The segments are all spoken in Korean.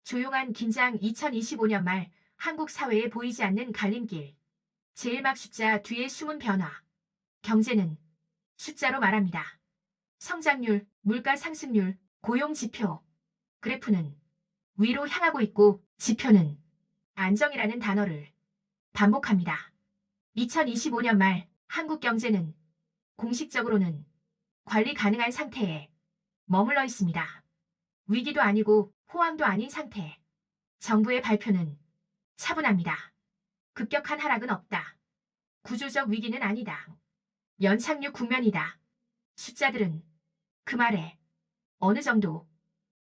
조용한 긴장 2025년 말 한국 사회에 보이지 않는 갈림길. 제일 막 숫자 뒤에 숨은 변화. 경제는 숫자로 말합니다. 성장률, 물가 상승률, 고용 지표. 그래프는 위로 향하고 있고 지표는 안정이라는 단어를 반복합니다. 2025년 말 한국 경제는 공식적으로는 관리 가능한 상태에 머물러 있습니다. 위기도 아니고 호황도 아닌 상태. 정부의 발표는 차분합니다. 급격한 하락은 없다. 구조적 위기는 아니다. 연착륙 국면이다. 숫자들은 그 말에 어느 정도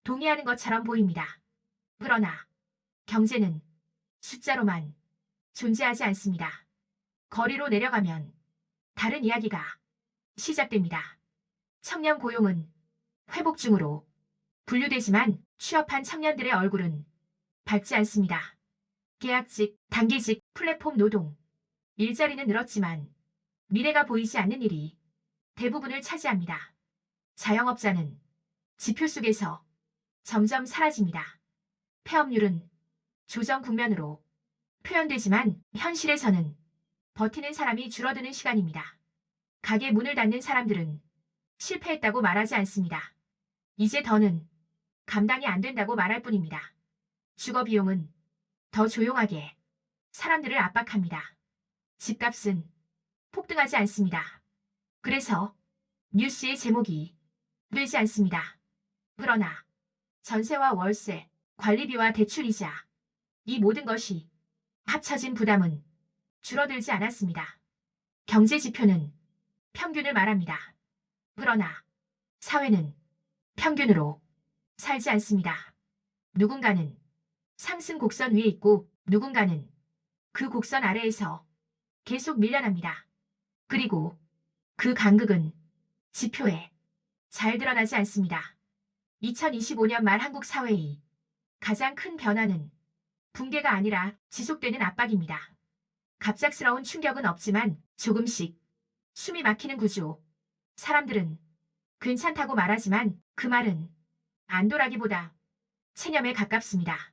동의하는 것처럼 보입니다. 그러나 경제는 숫자로만 존재하지 않습니다. 거리로 내려가면 다른 이야기가 시작됩니다. 청년 고용은 회복 중으로 분류되지만 취업한 청년들의 얼굴은 밝지 않습니다. 계약직, 단기직, 플랫폼 노동. 일자리는 늘었지만 미래가 보이지 않는 일이 대부분을 차지합니다. 자영업자는 지표 속에서 점점 사라집니다. 폐업률은 조정 국면으로 표현되지만 현실에서는 버티는 사람이 줄어드는 시간입니다. 가게 문을 닫는 사람들은 실패했다고 말하지 않습니다. 이제 더는 감당이 안 된다고 말할 뿐입니다. 주거 비용은 더 조용하게 사람들을 압박합니다. 집값은 폭등하지 않습니다. 그래서 뉴스의 제목이 되지 않습니다. 그러나 전세와 월세, 관리비와 대출이자 이 모든 것이 합쳐진 부담은 줄어들지 않았습니다. 경제 지표는 평균을 말합니다. 그러나 사회는 평균으로 살지 않습니다. 누군가는 상승 곡선 위에 있고 누군가는 그 곡선 아래에서 계속 밀려납니다. 그리고 그 간극은 지표에 잘 드러나지 않습니다. 2025년 말 한국 사회의 가장 큰 변화는 붕괴가 아니라 지속되는 압박입니다. 갑작스러운 충격은 없지만 조금씩 숨이 막히는 구조. 사람들은 괜찮다고 말하지만 그 말은 안도라기보다 체념에 가깝습니다.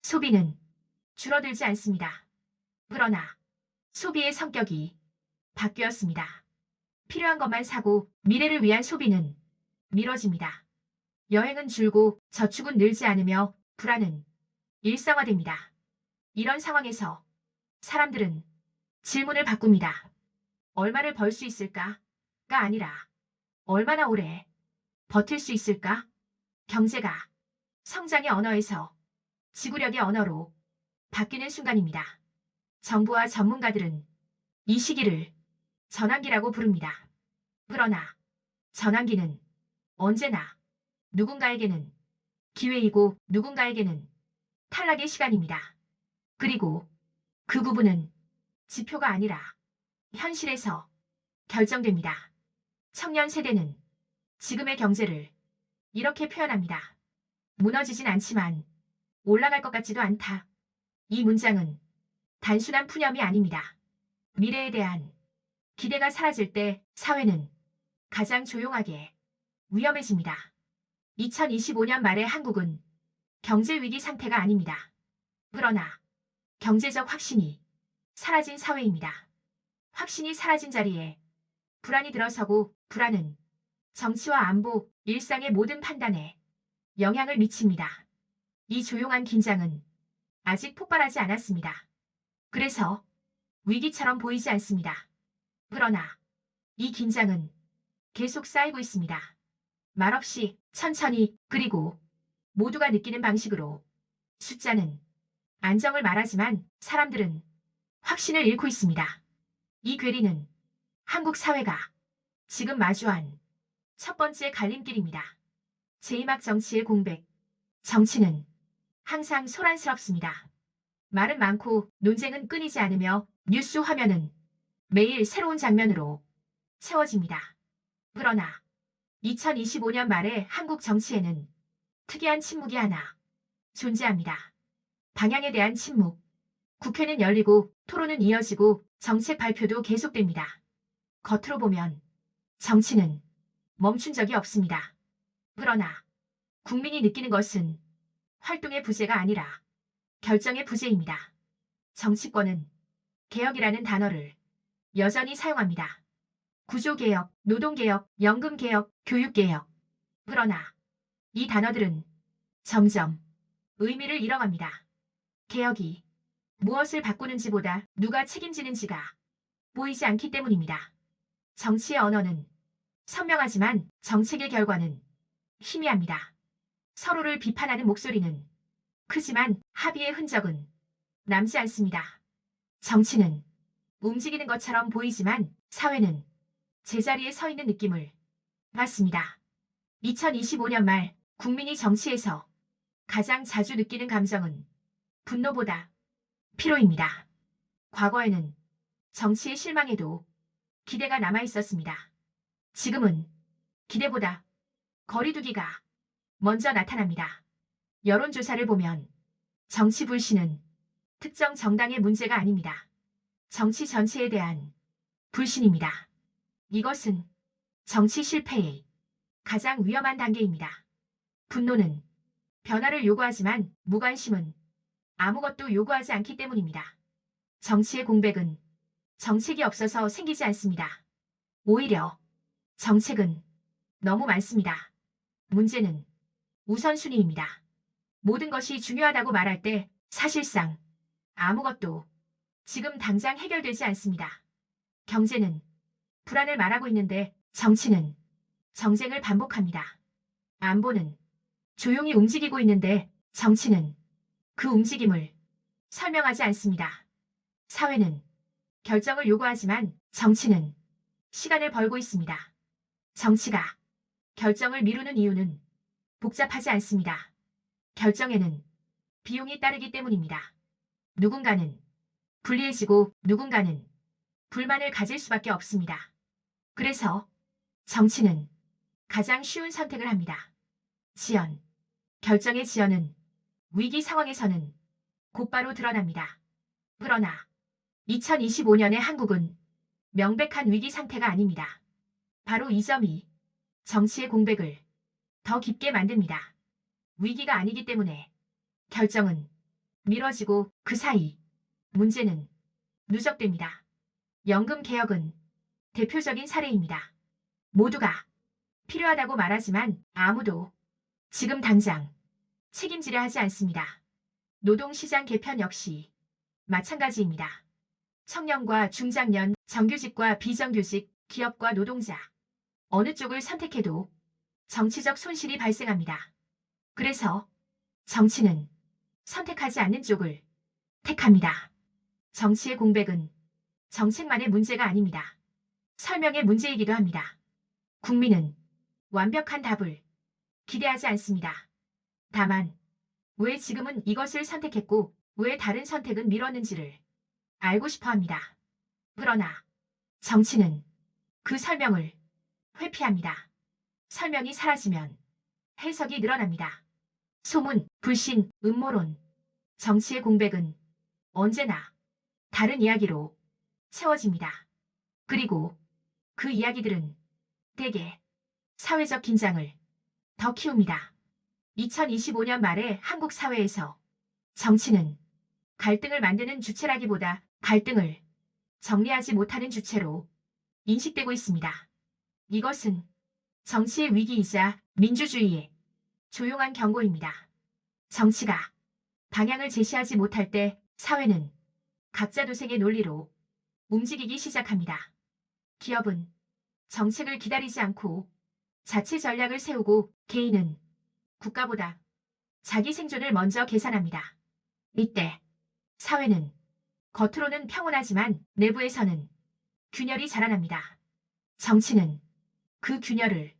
소비는 줄어들지 않습니다. 그러나 소비의 성격이 바뀌었습니다. 필요한 것만 사고 미래를 위한 소비는 미뤄집니다. 여행은 줄고 저축은 늘지 않으며 불안은 일상화됩니다. 이런 상황에서 사람들은 질문을 바꿉니다. 얼마를 벌 수 있을까?가 아니라 얼마나 오래 버틸 수 있을까? 경제가 성장의 언어에서 지구력의 언어로 바뀌는 순간입니다. 정부와 전문가들은 이 시기를 전환기라고 부릅니다. 그러나 전환기는 언제나 누군가에게는 기회이고 누군가에게는 탈락의 시간입니다. 그리고 그 구분은 지표가 아니라 현실에서 결정됩니다. 청년 세대는 지금의 경제를 이렇게 표현합니다. 무너지진 않지만 올라갈 것 같지도 않다. 이 문장은 단순한 푸념이 아닙니다. 미래에 대한 기대가 사라질 때 사회는 가장 조용하게 위험해집니다. 2025년 말에 한국은 경제 위기 상태가 아닙니다. 그러나 경제적 확신이 사라진 사회입니다. 확신이 사라진 자리에 불안이 들어서고 불안은 정치와 안보, 일상의 모든 판단에 영향을 미칩니다. 이 조용한 긴장은 아직 폭발하지 않았습니다. 그래서 위기처럼 보이지 않습니다. 그러나 이 긴장은 계속 쌓이고 있습니다. 말없이 천천히 그리고 모두가 느끼는 방식으로 숫자는 안정을 말하지만 사람들은 확신을 잃고 있습니다. 이 괴리는 한국 사회가 지금 마주한 첫 번째 갈림길입니다. 제2막 정치의 공백. 정치는 항상 소란스럽습니다. 말은 많고 논쟁은 끊이지 않으며 뉴스 화면은 매일 새로운 장면으로 채워집니다. 그러나 2025년 말에 한국 정치에는 특이한 침묵이 하나 존재합니다. 방향에 대한 침묵. 국회는 열리고 토론은 이어지고 정책 발표도 계속됩니다. 겉으로 보면 정치는 멈춘 적이 없습니다. 그러나 국민이 느끼는 것은 활동의 부재가 아니라 결정의 부재입니다. 정치권은 개혁이라는 단어를 여전히 사용합니다. 구조개혁, 노동개혁, 연금개혁, 교육개혁. 그러나 이 단어들은 점점 의미를 잃어갑니다. 개혁이 무엇을 바꾸는지보다 누가 책임지는지가 보이지 않기 때문입니다. 정치의 언어는 선명하지만 정책의 결과는 희미합니다. 서로를 비판하는 목소리는 크지만 합의의 흔적은 남지 않습니다. 정치는 움직이는 것처럼 보이지만 사회는 제자리에 서 있는 느낌을 받습니다. 2025년 말 국민이 정치에서 가장 자주 느끼는 감정은 분노보다 피로입니다. 과거에는 정치에 실망해도 기대가 남아 있었습니다. 지금은 기대보다 거리두기가 먼저 나타납니다. 여론조사를 보면 정치 불신은 특정 정당의 문제가 아닙니다. 정치 전체에 대한 불신입니다. 이것은 정치 실패의 가장 위험한 단계입니다. 분노는 변화를 요구하지만 무관심은 아무것도 요구하지 않기 때문입니다. 정치의 공백은 정책이 없어서 생기지 않습니다. 오히려 정책은 너무 많습니다. 문제는 우선순위입니다. 모든 것이 중요하다고 말할 때 사실상 아무것도 지금 당장 해결되지 않습니다. 경제는 불안을 말하고 있는데 정치는 정쟁을 반복합니다. 안보는 조용히 움직이고 있는데 정치는 그 움직임을 설명하지 않습니다. 사회는 결정을 요구하지만 정치는 시간을 벌고 있습니다. 정치가 결정을 미루는 이유는 복잡하지 않습니다. 결정에는 비용이 따르기 때문입니다. 누군가는 불리해지고 누군가는 불만을 가질 수밖에 없습니다. 그래서 정치는 가장 쉬운 선택을 합니다. 지연. 결정의 지연은 위기 상황에서는 곧바로 드러납니다. 그러나 2025년의 한국은 명백한 위기 상태가 아닙니다. 바로 이 점이 정치의 공백을 더 깊게 만듭니다. 위기가 아니기 때문에 결정은 미뤄지고 그 사이 문제는 누적됩니다. 연금 개혁은 대표적인 사례입니다. 모두가 필요하다고 말하지만 아무도 지금 당장 책임지려 하지 않습니다. 노동시장 개편 역시 마찬가지입니다. 청년과 중장년, 정규직과 비정규직, 기업과 노동자. 어느 쪽을 선택해도 정치적 손실이 발생합니다. 그래서 정치는 선택하지 않는 쪽을 택합니다. 정치의 공백은 정책만의 문제가 아닙니다. 설명의 문제이기도 합니다. 국민은 완벽한 답을 기대하지 않습니다. 다만 왜 지금은 이것을 선택했고 왜 다른 선택은 미뤘는지를 알고 싶어 합니다. 그러나 정치는 그 설명을 회피합니다. 설명이 사라지면 해석이 늘어납니다. 소문, 불신, 음모론. 정치의 공백은 언제나 다른 이야기로 채워집니다. 그리고 그 이야기들은 대개 사회적 긴장을 더 키웁니다. 2025년 말에 한국 사회에서 정치는 갈등을 만드는 주체라기보다 갈등을 정리하지 못하는 주체로 인식되고 있습니다. 이것은 정치의 위기이자 민주주의의 조용한 경고입니다. 정치가 방향을 제시하지 못할 때 사회는 각자 도생의 논리로 움직이기 시작합니다. 기업은 정책을 기다리지 않고 자체 전략을 세우고 개인은 국가보다 자기 생존을 먼저 계산합니다. 이때 사회는 겉으로는 평온하지만 내부에서는 균열이 자라납니다. 정치는 그 균열을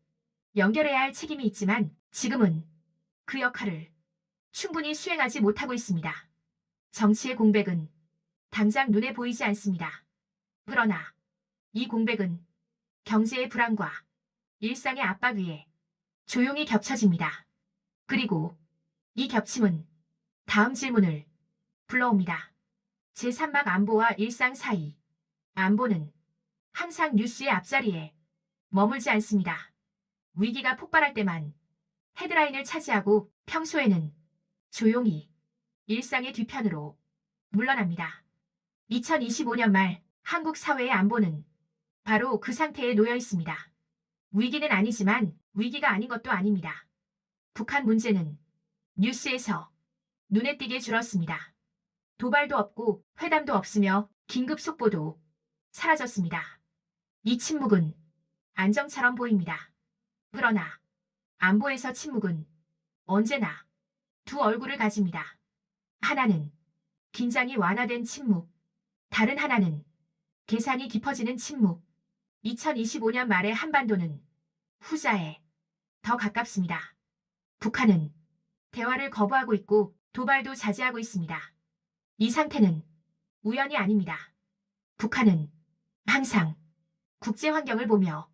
연결해야 할 책임이 있지만 지금은 그 역할을 충분히 수행하지 못하고 있습니다. 정치의 공백은 당장 눈에 보이지 않습니다. 그러나 이 공백은 경제의 불안과 일상의 압박 위에 조용히 겹쳐집니다. 그리고 이 겹침은 다음 질문을 불러옵니다. 제3막 안보와 일상 사이. 안보는 항상 뉴스의 앞자리에 머물지 않습니다. 위기가 폭발할 때만 헤드라인을 차지하고 평소에는 조용히 일상의 뒤편으로 물러납니다. 2025년 말 한국 사회의 안보는 바로 그 상태에 놓여 있습니다. 위기는 아니지만 위기가 아닌 것도 아닙니다. 북한 문제는 뉴스에서 눈에 띄게 줄었습니다. 도발도 없고 회담도 없으며 긴급 속보도 사라졌습니다. 이 침묵은 안정처럼 보입니다. 그러나 안보에서 침묵은 언제나 두 얼굴을 가집니다. 하나는 긴장이 완화된 침묵, 다른 하나는 계산이 깊어지는 침묵. 2025년 말의 한반도는 후자에 더 가깝습니다. 북한은 대화를 거부하고 있고 도발도 자제하고 있습니다. 이 상태는 우연이 아닙니다. 북한은 항상 국제 환경을 보며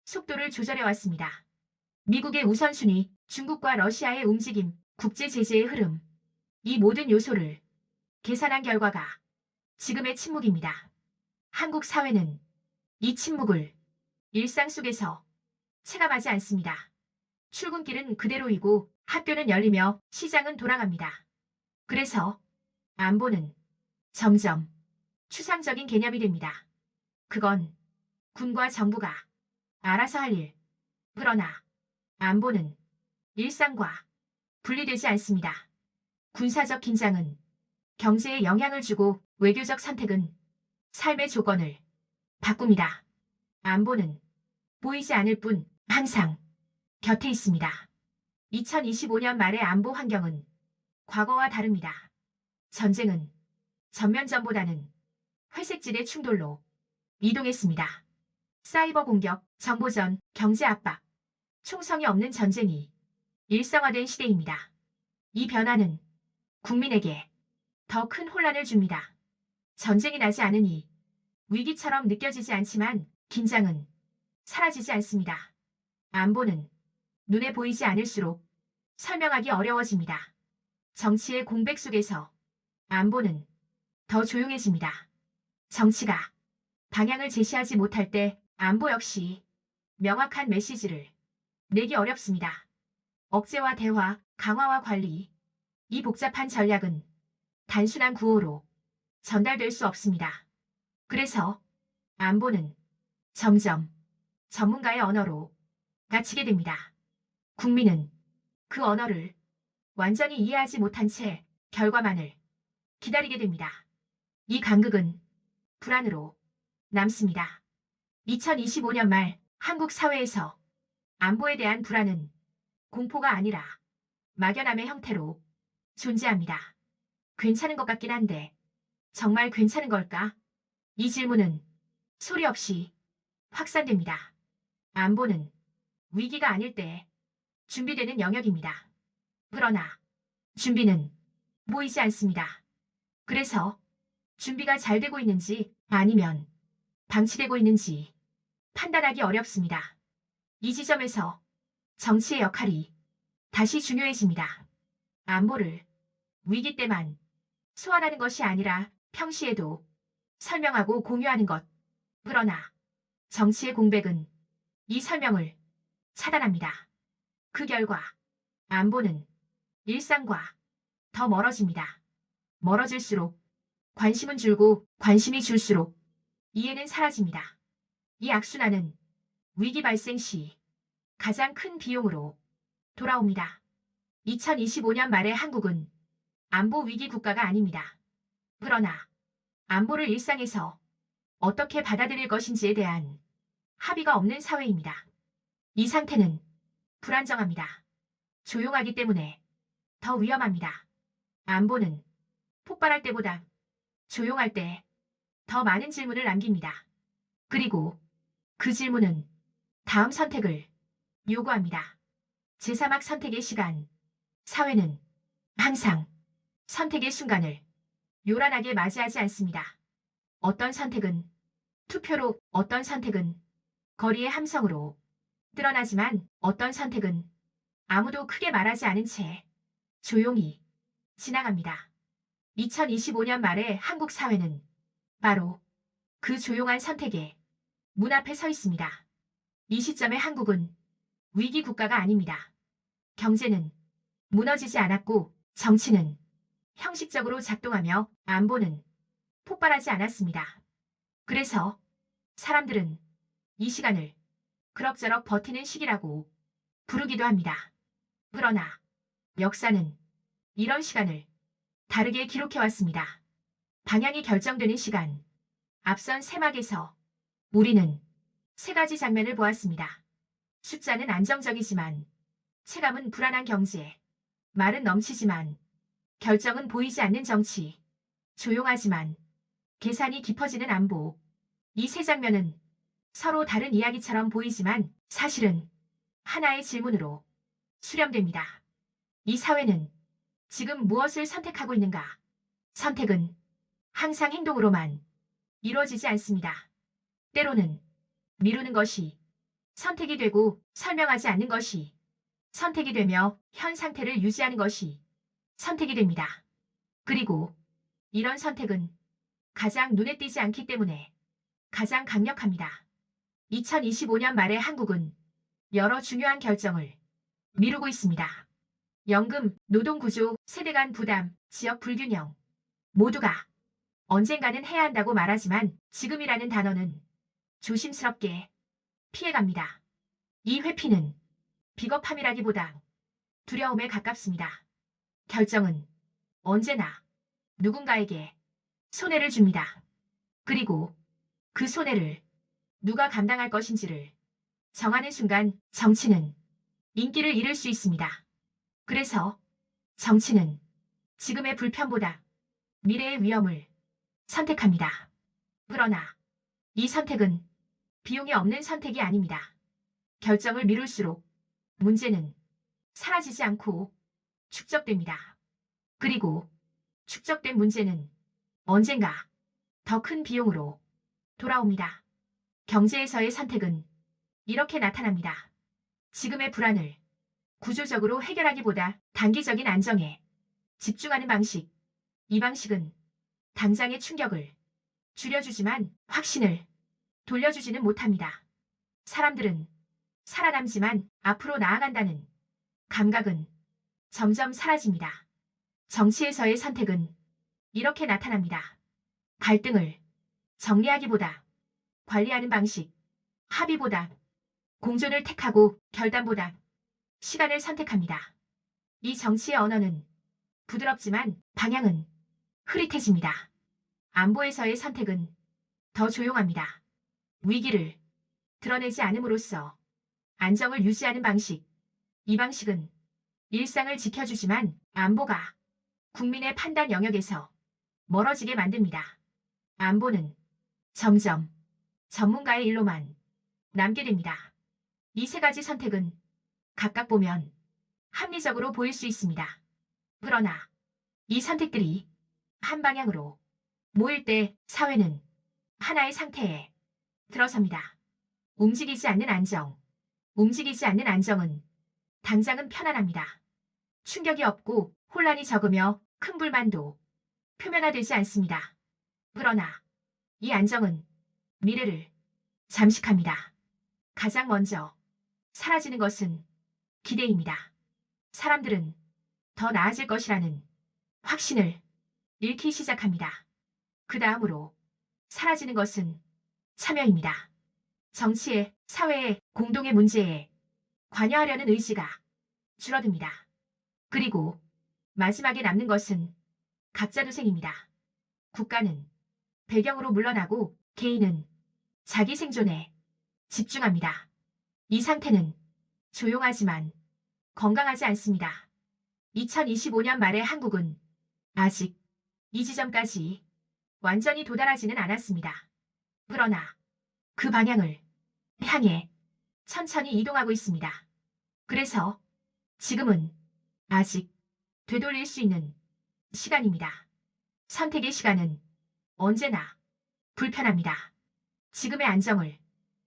속도를 조절해 왔습니다. 미국의 우선순위, 중국과 러시아의 움직임, 국제 제재의 흐름, 이 모든 요소를 계산한 결과가 지금의 침묵입니다. 한국 사회는 이 침묵을 일상 속에서 체감하지 않습니다. 출근길은 그대로이고 학교는 열리며 시장은 돌아갑니다. 그래서 안보는 점점 추상적인 개념이 됩니다. 그건 군과 정부가 알아서 할 일. 그러나 안보는 일상과 분리되지 않습니다. 군사적 긴장은 경제에 영향을 주고 외교적 선택은 삶의 조건을 바꿉니다. 안보는 보이지 않을 뿐 항상 곁에 있습니다. 2025년 말의 안보 환경은 과거와 다릅니다. 전쟁은 전면전보다는 회색지대 충돌로 이동했습니다. 사이버 공격, 정보전, 경제 압박, 총성이 없는 전쟁이 일상화된 시대입니다. 이 변화는 국민에게 더 큰 혼란을 줍니다. 전쟁이 나지 않으니 위기처럼 느껴지지 않지만 긴장은 사라지지 않습니다. 안보는 눈에 보이지 않을수록 설명하기 어려워집니다. 정치의 공백 속에서 안보는 더 조용해집니다. 정치가 방향을 제시하지 못할 때 안보 역시 명확한 메시지를 내기 어렵습니다. 억제와 대화, 강화와 관리, 이 복잡한 전략은 단순한 구호로 전달될 수 없습니다. 그래서 안보는 점점 전문가의 언어로 갇히게 됩니다. 국민은 그 언어를 완전히 이해하지 못한 채 결과만을 기다리게 됩니다. 이 간극은 불안으로 남습니다. 2025년 말 한국 사회에서 안보에 대한 불안은 공포가 아니라 막연함의 형태로 존재합니다. 괜찮은 것 같긴 한데 정말 괜찮은 걸까? 이 질문은 소리 없이 확산됩니다. 안보는 위기가 아닐 때 준비되는 영역입니다. 그러나 준비는 보이지 않습니다. 그래서 준비가 잘 되고 있는지 아니면 방치되고 있는지 판단하기 어렵습니다. 이 지점에서 정치의 역할이 다시 중요해집니다. 안보를 위기 때만 소환하는 것이 아니라 평시에도 설명하고 공유하는 것. 그러나 정치의 공백은 이 설명을 차단합니다. 그 결과 안보는 일상과 더 멀어집니다. 멀어질수록 관심은 줄고 관심이 줄수록 이해는 사라집니다. 이 악순환은 위기 발생 시 가장 큰 비용으로 돌아옵니다. 2025년 말에 한국은 안보 위기 국가가 아닙니다. 그러나 안보를 일상에서 어떻게 받아들일 것인지에 대한 합의가 없는 사회입니다. 이 상태는 불안정합니다. 조용하기 때문에 더 위험합니다. 안보는 폭발할 때보다 조용할 때 더 많은 질문을 남깁니다. 그리고 그 질문은 다음 선택을 요구합니다. 제3악 선택의 시간. 사회는 항상 선택의 순간을 요란하게 맞이하지 않습니다. 어떤 선택은 투표로, 어떤 선택은 거리의 함성으로 드러나지만 어떤 선택은 아무도 크게 말하지 않은 채 조용히 지나갑니다. 2025년 말에 한국 사회는 바로 그 조용한 선택의 문 앞에 서 있습니다. 이 시점에 한국은 위기 국가가 아닙니다. 경제는 무너지지 않았고 정치는 형식적으로 작동하며 안보는 폭발하지 않았습니다. 그래서 사람들은 이 시간을 그럭저럭 버티는 시기라고 부르기도 합니다. 그러나 역사는 이런 시간을 다르게 기록해왔습니다. 방향이 결정되는 시간. 앞선 세막에서 우리는 세 가지 장면을 보았습니다. 숫자는 안정적이지만 체감은 불안한 경제, 말은 넘치지만 결정은 보이지 않는 정치, 조용하지만 계산이 깊어지는 안보. 이 세 장면은 서로 다른 이야기처럼 보이지만 사실은 하나의 질문으로 수렴됩니다. 이 사회는 지금 무엇을 선택하고 있는가? 선택은 항상 행동으로만 이루어지지 않습니다. 때로는 미루는 것이 선택이 되고 설명하지 않는 것이 선택이 되며 현 상태를 유지하는 것이 선택이 됩니다. 그리고 이런 선택은 가장 눈에 띄지 않기 때문에 가장 강력합니다. 2025년 말에 한국은 여러 중요한 결정을 미루고 있습니다. 연금, 노동구조, 세대 간 부담, 지역 불균형 모두가 언젠가는 해야 한다고 말하지만 지금이라는 단어는 조심스럽게 피해갑니다. 이 회피는 비겁함이라기보다 두려움에 가깝습니다. 결정은 언제나 누군가에게 손해를 줍니다. 그리고 그 손해를 누가 감당할 것인지를 정하는 순간 정치는 인기를 잃을 수 있습니다. 그래서 정치는 지금의 불편보다 미래의 위험을 선택합니다. 그러나 이 선택은 비용이 없는 선택이 아닙니다. 결정을 미룰수록 문제는 사라지지 않고 축적됩니다. 그리고 축적된 문제는 언젠가 더 큰 비용으로 돌아옵니다. 경제에서의 선택은 이렇게 나타납니다. 지금의 불안을 구조적으로 해결하기보다 단기적인 안정에 집중하는 방식. 이 방식은 당장의 충격을 줄여주지만 확신을 돌려주지는 못합니다. 사람들은 살아남지만 앞으로 나아간다는 감각은 점점 사라집니다. 정치에서의 선택은 이렇게 나타납니다. 갈등을 정리하기보다 관리하는 방식, 합의보다 공존을 택하고 결단보다 시간을 선택합니다. 이 정치의 언어는 부드럽지만 방향은 흐릿해집니다. 안보에서의 선택은 더 조용합니다. 위기를 드러내지 않음으로써 안정을 유지하는 방식. 이 방식은 일상을 지켜주지만 안보가 국민의 판단 영역에서 멀어지게 만듭니다. 안보는 점점 전문가의 일로만 남게 됩니다. 이 세 가지 선택은 각각 보면 합리적으로 보일 수 있습니다. 그러나 이 선택들이 한 방향으로 모일 때 사회는 하나의 상태에 들어섭니다. 움직이지 않는 안정. 움직이지 않는 안정은 당장은 편안합니다. 충격이 없고 혼란이 적으며 큰 불만도 표면화되지 않습니다. 그러나 이 안정은 미래를 잠식합니다. 가장 먼저 사라지는 것은 기대입니다. 사람들은 더 나아질 것이라는 확신을 잃기 시작합니다. 그 다음으로 사라지는 것은 참여입니다. 정치에, 사회에, 공동의 문제에 관여하려는 의지가 줄어듭니다. 그리고 마지막에 남는 것은 각자도생입니다. 국가는 배경으로 물러나고 개인은 자기 생존에 집중합니다. 이 상태는 조용하지만 건강하지 않습니다. 2025년 말에 한국은 아직 이 지점까지 완전히 도달하지는 않았습니다. 그러나 그 방향을 향해 천천히 이동하고 있습니다. 그래서 지금은 아직 되돌릴 수 있는 시간입니다. 선택의 시간은 언제나 불편합니다. 지금의 안정을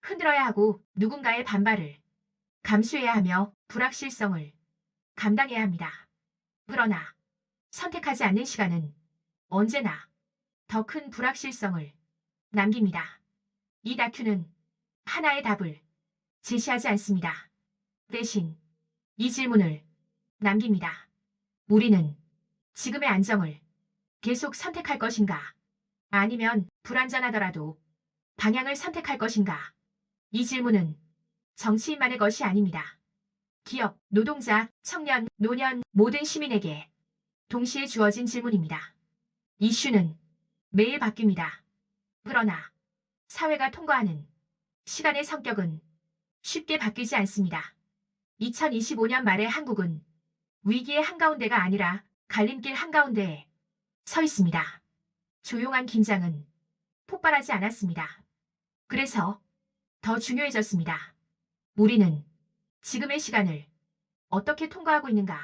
흔들어야 하고 누군가의 반발을 감수해야 하며 불확실성을 감당해야 합니다. 그러나 선택하지 않는 시간은 언제나 더 큰 불확실성을 남깁니다. 이 다큐는 하나의 답을 제시하지 않습니다. 대신 이 질문을 남깁니다. 우리는 지금의 안정을 계속 선택할 것인가? 아니면 불안전하더라도 방향을 선택할 것인가? 이 질문은 정치인만의 것이 아닙니다. 기업, 노동자, 청년, 노년, 모든 시민에게 동시에 주어진 질문입니다. 이슈는 매일 바뀝니다. 그러나 사회가 통과하는 시간의 성격은 쉽게 바뀌지 않습니다. 2025년 말에 한국은 위기의 한가운데가 아니라 갈림길 한가운데에 서 있습니다. 조용한 긴장은 폭발하지 않았습니다. 그래서 더 중요해졌습니다. 우리는 지금의 시간을 어떻게 통과하고 있는가?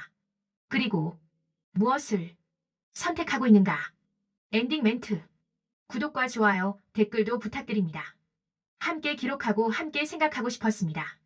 그리고 무엇을 선택하고 있는가? 엔딩 멘트. 구독과 좋아요, 댓글도 부탁드립니다. 함께 기록하고 함께 생각하고 싶었습니다.